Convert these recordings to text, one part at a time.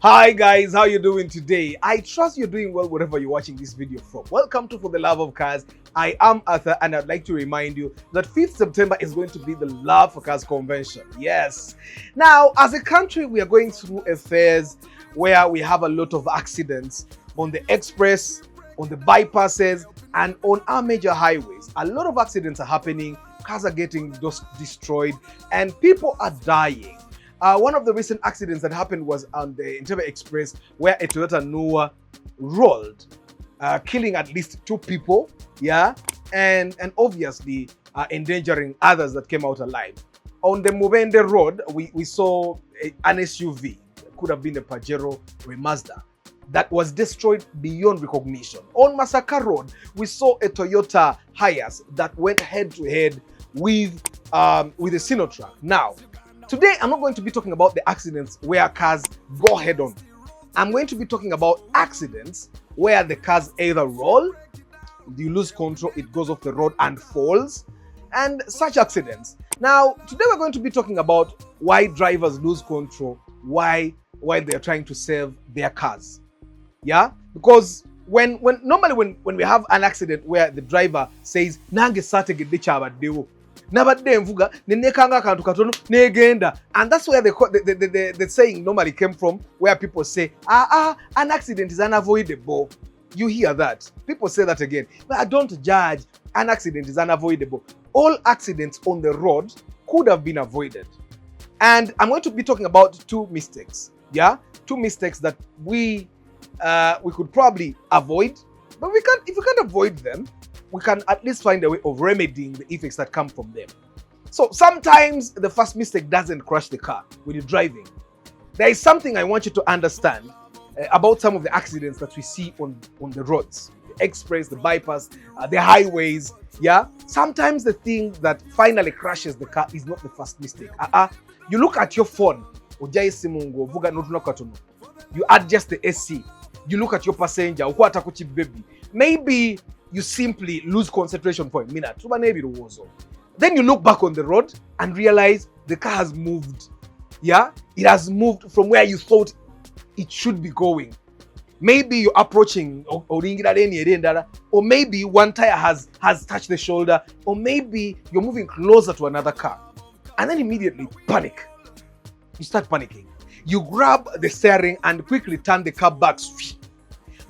Hi guys, how you doing today? I trust you're doing well wherever you're watching this video from. Welcome to For the Love of Cars. I am Arthur and I'd like to remind you that 5th September is going to be the Love for Cars convention. Yes. Now, as a country, we are going through a phase where we have a lot of accidents on the express, on the bypasses, and on our major highways. A lot of accidents are happening, cars are getting destroyed, and people are dying. One of the recent accidents that happened was on the Entebbe Express, where a Toyota Noah rolled, killing at least 2 people, yeah, and obviously endangering others that came out alive. On the Mubende Road, we saw an SUV, could have been a Pajero or a Mazda, that was destroyed beyond recognition. On Masaka Road, we saw a Toyota Hiace that went head to head with a Sinotruk. Now, today, I'm not going to be talking about the accidents where cars go head on. I'm going to be talking about accidents where the cars either roll, you lose control, it goes off the road and falls, and such accidents. Now, today we're going to be talking about why drivers lose control, why they're trying to save their cars. Yeah? Because normally when we have an accident where the driver says, nange satege dechabadewo, nabadde nvuga nenekanga akantu katono negenda, and that's where the saying normally came from, where people say an accident is unavoidable. You hear that people say that again, but I don't judge, an accident is unavoidable. All accidents on the road could have been avoided, and I'm going to be talking about 2 mistakes. Yeah, 2 mistakes that we could probably avoid, but if we can't avoid them, we can at least find a way of remedying the effects that come from them. So sometimes the first mistake doesn't crash the car when you're driving. There is something I want you to understand about some of the accidents that we see on the roads, the express, the bypass, the highways. Yeah, sometimes the thing that finally crashes the car is not the first mistake. You look at your phone, you adjust the AC, you look at your passenger, maybe you simply lose concentration for a minute. Then you look back on the road and realize the car has moved. Yeah, it has moved from where you thought it should be going. Maybe you're approaching, or maybe one tire has touched the shoulder, or maybe you're moving closer to another car, and then immediately panic. You start panicking. You grab the steering and quickly turn the car back.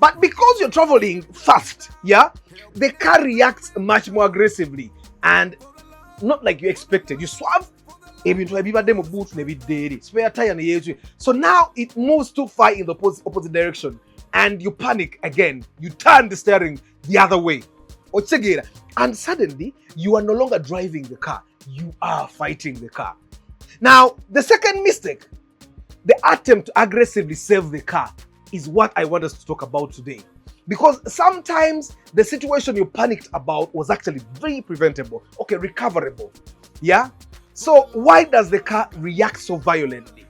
But because you're traveling fast, yeah, the car reacts much more aggressively and not like you expected. You swerve, spare tire. So now it moves too far in the opposite direction, and you panic again. You turn the steering the other way, and suddenly you are no longer driving the car. You are fighting the car. Now, the second mistake, the attempt to aggressively save the car, is what I want us to talk about today. Because sometimes the situation you panicked about was actually very preventable, recoverable. Yeah? So why does the car react so violently?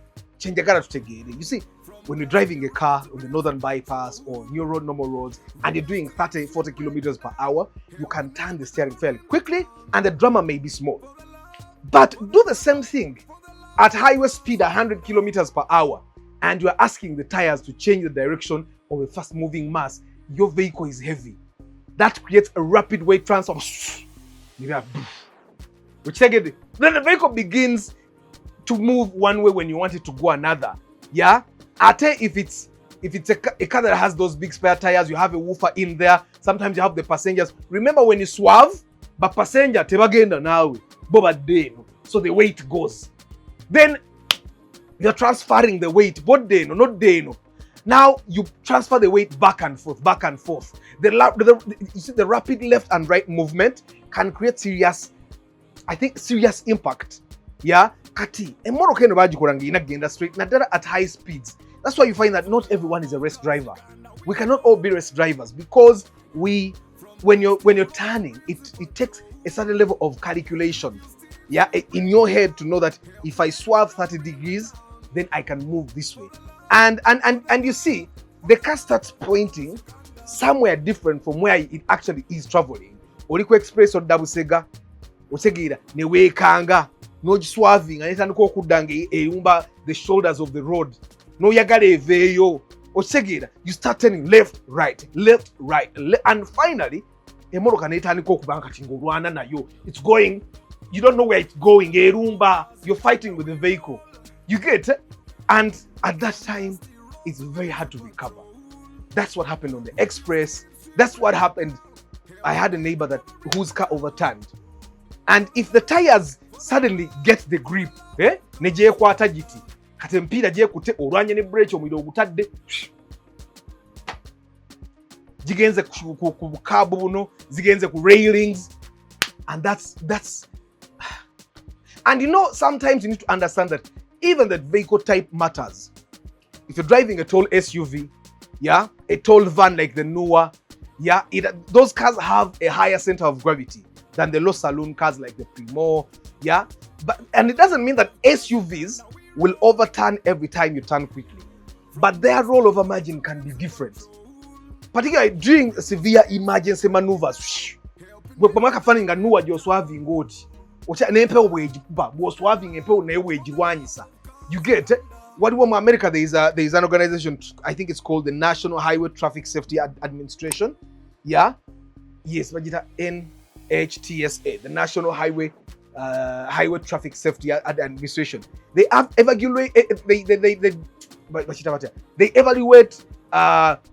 You see, when you're driving a car on the northern bypass or new road, normal roads, and you're doing 30-40 kilometers per hour, you can turn the steering fairly quickly and the drama may be small. But do the same thing at highway speed 100 kilometers per hour, and you are asking the tires to change the direction of a fast moving mass. Your vehicle is heavy. That creates a rapid weight transfer. Then the vehicle begins to move one way when you want it to go another. Yeah? If it's a car that has those big spare tires, you have a woofer in there. Sometimes you have the passengers. Remember when you swerve, but passenger tebagenda nawe boba deno, so the weight goes. Then you're transferring the weight, both deno, not deno. Now you transfer the weight back and forth. You see, the rapid left and right movement can create serious impact. Yeah, kati. Straight at high speeds. That's why you find that not everyone is a race driver. We cannot all be race drivers, because when you're turning, it takes a certain level of calculation. Yeah, in your head to know that if I swerve 30 degrees, then I can move this way. And you see, the car starts pointing somewhere different from where it actually is traveling. Oliko Express or Dabusega, Osegira, Newekanga, no swerving, and it's the shoulders of the road. no yagala eveeyo okitegera, you start turning left right, and finally emotoka netandika okuba kati ng'olwana nayo, it's going, you don't know where it's going, erumba, you're fighting with the vehicle, you get it? And at that time it's very hard to recover. That's what happened on the express. That's what happened. I had a neighbor whose car overturned, and if the tires suddenly get the grip, nejekwata giti kati empiira gyekutte olwanye ne break omuliro ogutadde zigenze ku bukaabo buno, zigenze ku railings, and that's and you know, sometimes you need to understand that even the vehicle type matters. If you're driving a tall SUV, a tall van like the Nua, those cars have a higher center of gravity than the low saloon cars like the Primo, and it doesn't mean that SUVs will overturn every time you turn quickly, but their rollover margin can be different, particularly during severe emergency maneuvers. Bwepamaka fani nga Nua gyoswaving oti ocha nempewo bwegikuba bwoswaving empewo naye bwegirwanyisa, you get it? What in America there is an organization, I think it's called the National Highway Traffic Safety Administration. Yes, NHTSA, the National Highway Traffic Safety Administration. They have evaluate they evaluate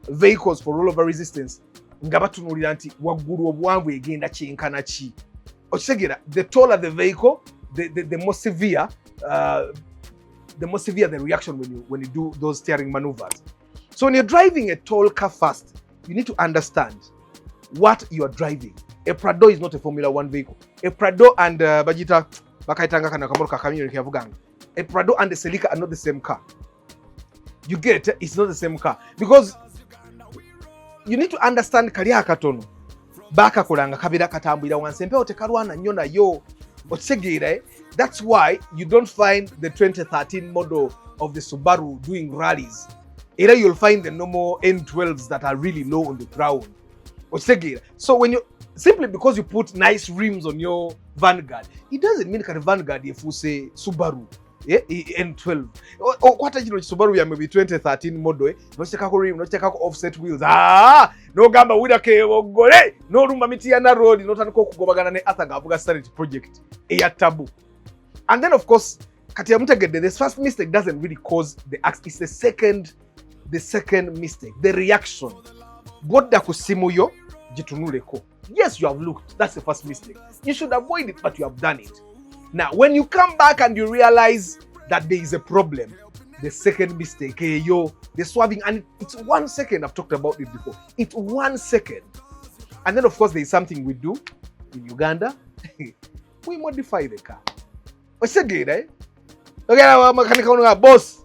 vehicles for rollover resistance. Nga batunulira nti waggulu obuwanvu egenda kyenkana ki. Okitegera, the taller the vehicle, the more severe the reaction when you do those steering maneuvers. So when you're driving a tall car fast, you need to understand what you are driving. A Prado is not a Formula 1 vehicle. A Prado and Bajita bakaitanga kana kamotoka kamyo kyavuganga. A Prado and the Celica are not the same car. You get it? It's not the same car, because you need to understand kali akatono baka kolanga kabira katambwira wansempe otekalwana nnyo nayo okitegera. That's why you don't find the 2013 model of the Subaru doing rallies. Either you'll find the normal N12s that are really low on the ground. So when you simply because you put nice rims on your Vanguard, it doesn't mean that Vanguard if you say Subaru N12 or what Subaru ya maybe 2013 model no chekako rim, no chekako offset wheels, no gamba wida ke ogole no rumba miti na road no taniko kugobagana ne athaga avuga started project eya tabu. And then of course kati ya mtegede, this first mistake doesn't really cause the accident. It's the second mistake, the reaction. Godda kusimuyo jitunuleko. Yes, you have looked. That's the first mistake. You should avoid it, but you have done it. Now, when you come back and you realize that there is a problem, the second mistake, the swerving, and it's 1 second. I've talked about it before. It's 1 second. And then, of course, there is something we do in Uganda. We modify the car. I said, okay, boss.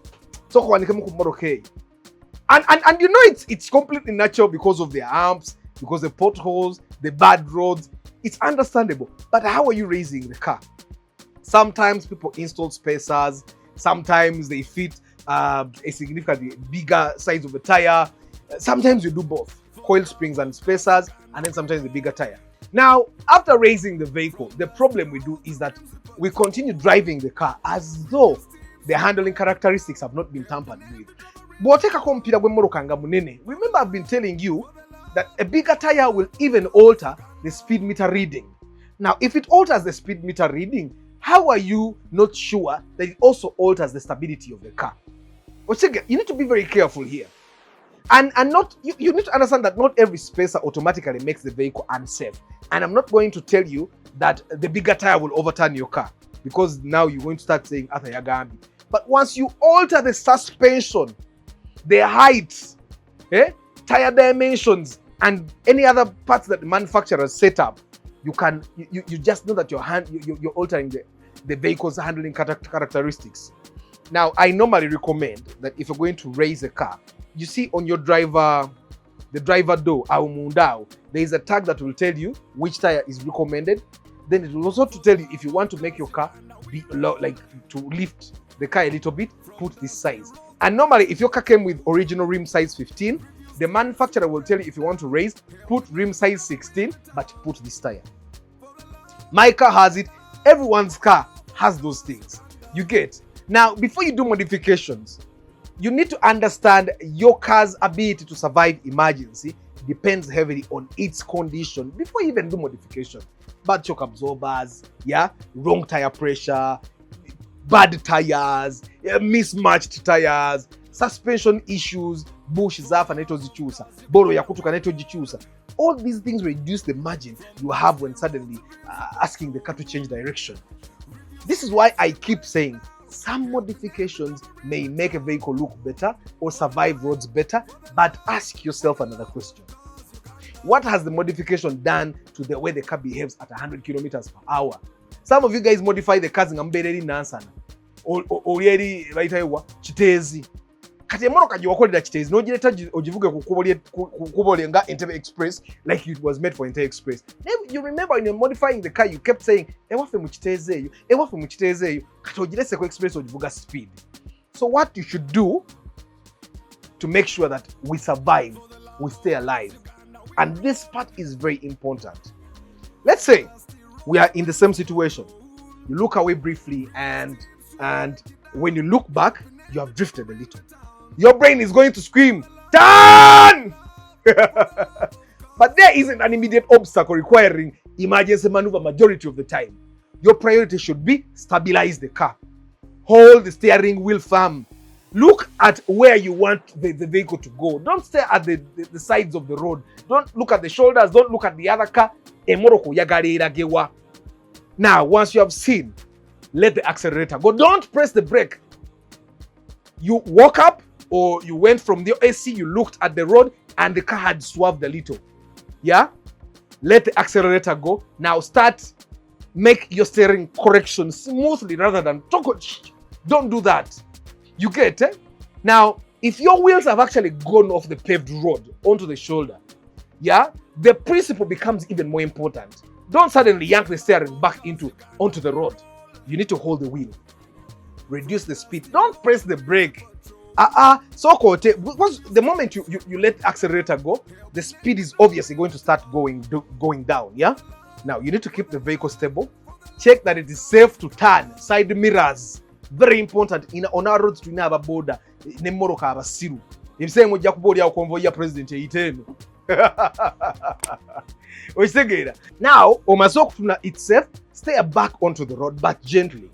And you know it's completely natural because of the amps, because the potholes, the bad roads. It's understandable. But how are you raising the car? Sometimes people install spacers. Sometimes they fit a significantly bigger size of the tire. Sometimes you do both, coil springs and spacers, and then sometimes the bigger tire. Now, after raising the vehicle, the problem we do is that we continue driving the car as though the handling characteristics have not been tampered with. Remember, I've been telling you that a bigger tire will even alter the speed meter reading. Now, if it alters the speed meter reading, how are you not sure that it also alters the stability of the car? You need to be very careful here. And not you need to understand that not every spacer automatically makes the vehicle unsafe. And I'm not going to tell you that the bigger tire will overturn your car, because now you're going to start saying Athayagambi. But once you alter the suspension, the height, tire dimensions, and any other parts that the manufacturer set up, you just know that you're altering the vehicle's handling characteristics. Now, I normally recommend that if you're going to raise a car, you see on your the driver door, there is a tag that will tell you which tire is recommended. Then it will also tell you if you want to make your car be to lift the car a little bit, put this size. And normally, if your car came with original rim size 15, the manufacturer will tell you if you want to raise, put rim size 16, but put this tire. My car has it. Everyone's car has those things. You get. Now, before you do modifications, You need to understand your car's ability to survive emergency depends heavily on its condition before you even do modification. Bad shock absorbers, yeah, wrong tire pressure, bad tires, mismatched tires, suspension issues, bush zafa netozichusa, boro yakutuka netojichusa. All these things reduce the margin you have when suddenly asking the car to change direction. This is why I keep saying some modifications may make a vehicle look better or survive roads better, but ask yourself another question. What has the modification done to the way the car behaves at 100 kilometers per hour? Some of you guys modify the cars in nansana or chitezi. Kati emotoka giwakolera chitezi nogireta ogivuge kukubole nga Entebbe Express like it was made for Entebbe Express. You remember when you're modifying the car, you kept saying ewafe mu chitezi eyo kati ogirese ku Express ogivuga speed. So what you should do to make sure that we survive, we stay alive, and this part is very important. Let's say we are in the same situation. You look away briefly and when you look back, you have drifted a little. Your brain is going to scream, turn! But there isn't an immediate obstacle requiring emergency maneuver majority of the time. Your priority should be stabilize the car. Hold the steering wheel firm. Look at where you want the vehicle to go. Don't stare at the sides of the road. Don't look at the shoulders. Don't look at the other car. Now, once you have seen, let the accelerator go. Don't press the brake. You woke up or you went from the AC, you looked at the road and the car had swerved a little. Yeah? Let the accelerator go. Now make your steering correction smoothly rather than don't do that. You get it? Now, if your wheels have actually gone off the paved road onto the shoulder, yeah, the principle becomes even more important. Don't suddenly yank the steering back onto the road. You need to hold the wheel. Reduce the speed. Don't press the brake. Because the moment you let the accelerator go, the speed is obviously going to start going down. Yeah. Now you need to keep the vehicle stable. Check that it is safe to turn. Side mirrors, very important. On our roads to have a border. Nemoroka abasiru. If saying what Jacobodia convoy president iteno. Now, Omazok itself, stay back onto the road, but gently.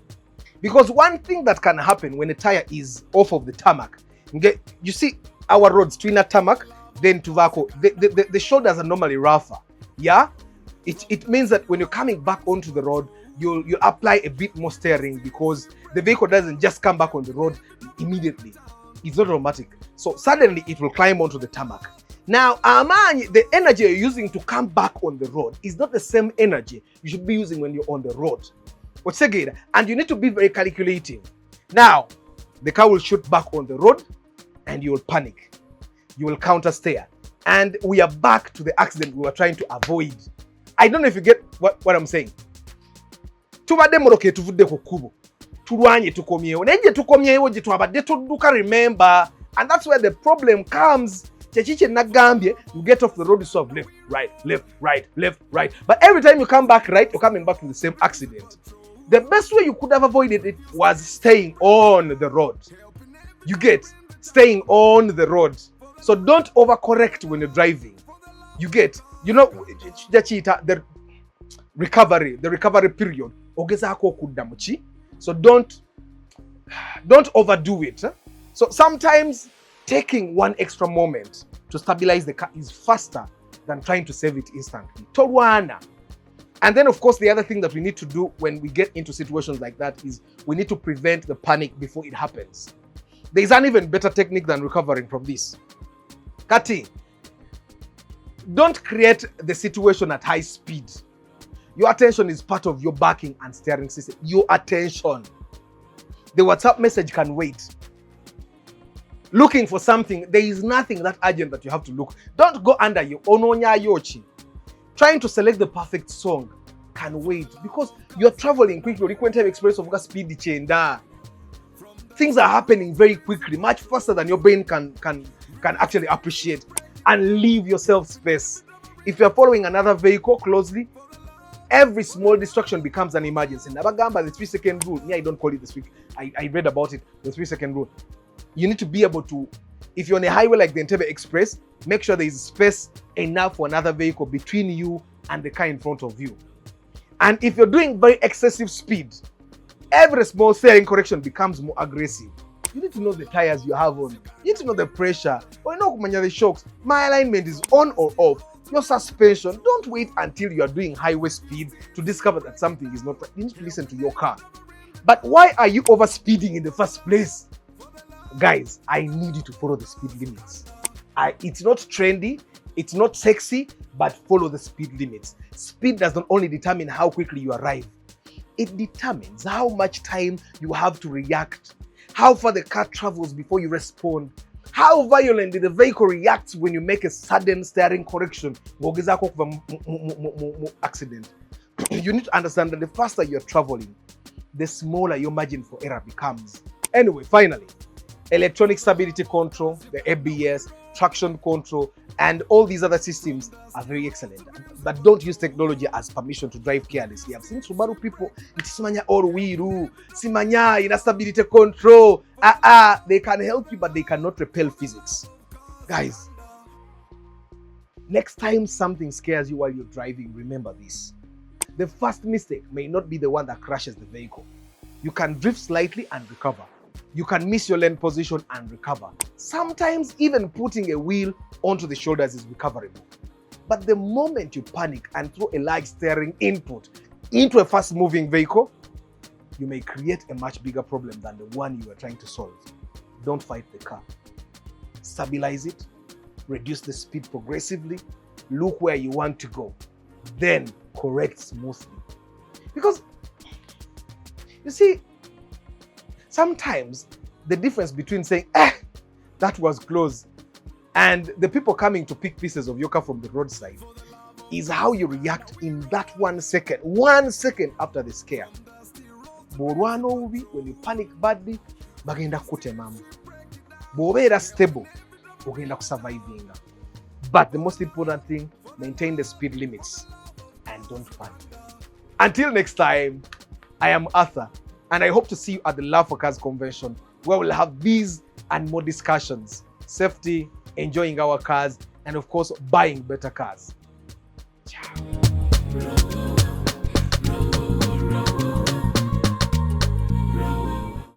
Because one thing that can happen when a tire is off of the tarmac, you see our roads, Twina tarmac, then Tuvako, the shoulders are normally rougher. Yeah? It means that when you're coming back onto the road, you'll apply a bit more steering because the vehicle doesn't just come back on the road immediately. It's not automatic. So suddenly it will climb onto the tarmac. Now, the energy you're using to come back on the road is not the same energy you should be using when you're on the road. And you need to be very calculating. Now, the car will shoot back on the road and you will panic. You will counter steer. And we are back to the accident we were trying to avoid. I don't know if you get what I'm saying. Remember. And that's where the problem comes. You get off the road, you sort of left, right. But every time you come back right, you're coming back to the same accident. The best way you could have avoided it was staying on the road. You get staying on the road. So don't overcorrect when you're driving. You get, the recovery period. So don't overdo it. So sometimes taking one extra moment to stabilize the car is faster than trying to save it instantly. Tolwana. And then, of course, the other thing that we need to do when we get into situations like that is we need to prevent the panic before it happens. There is an even better technique than recovering from this. Kati, don't create the situation at high speed. Your attention is part of your backing and steering system. Your attention. The WhatsApp message can wait. Looking for something, there is nothing that urgent that you have to look. Don't go under your ononya yochi. Trying to select the perfect song can wait because you're traveling quickly. Entebbe Express of speed chenda. Things are happening very quickly, much faster than your brain can actually appreciate. And leave yourself space. If you're following another vehicle closely, every small distraction becomes an emergency. Nabagamba, the 3-second rule. Me, I don't call it the 3. I read about it. The 3-second rule. You need to be able to, if you're on a highway like the Entebbe Express, make sure there is space enough for another vehicle between you and the car in front of you. And if you're doing very excessive speed, every small steering correction becomes more aggressive. You need to know the tires you have on. You need to know the pressure. Or you know the shocks. My alignment is on or off. Your suspension. Don't wait until you are doing highway speed to discover that something is not right. You need to listen to your car. But why are you over speeding in the first place? Guys, I need you to follow the speed limits. It's not trendy, it's not sexy, but follow the speed limits. Speed does not only determine how quickly you arrive, it determines how much time you have to react, how far the car travels before you respond, how violently the vehicle reacts when you make a sudden steering correction. Accident. You need to understand that the faster you're traveling, the smaller your margin for error becomes. Anyway, finally, electronic stability control, the ABS, traction control, and all these other systems are very excellent. But don't use technology as permission to drive carelessly. I've seen Subaru people, simanya all wiru, simanya ina stability control. They can help you, but they cannot repel physics. Guys, next time something scares you while you're driving, remember this. The first mistake may not be the one that crashes the vehicle. You can drift slightly and recover. You can miss your lane position and recover. Sometimes even putting a wheel onto the shoulders is recoverable. But the moment you panic and throw a large steering input into a fast-moving vehicle, you may create a much bigger problem than the one you are trying to solve. Don't fight the car. Stabilize it, reduce the speed progressively, look where you want to go, then correct smoothly. Because, you see, sometimes the difference between saying, that was close, and the people coming to pick pieces of your car from the roadside is how you react in that 1 second. 1 second after the scare. When you panic badly, bagenda kutemamu. Bobera stable, ogenda surviving. But the most important thing, maintain the speed limits and don't panic. Until next time, I am Arthur, and I hope to see you at the Love for Cars convention, where we'll have these and more discussions, safety, enjoying our cars, and of course, buying better cars.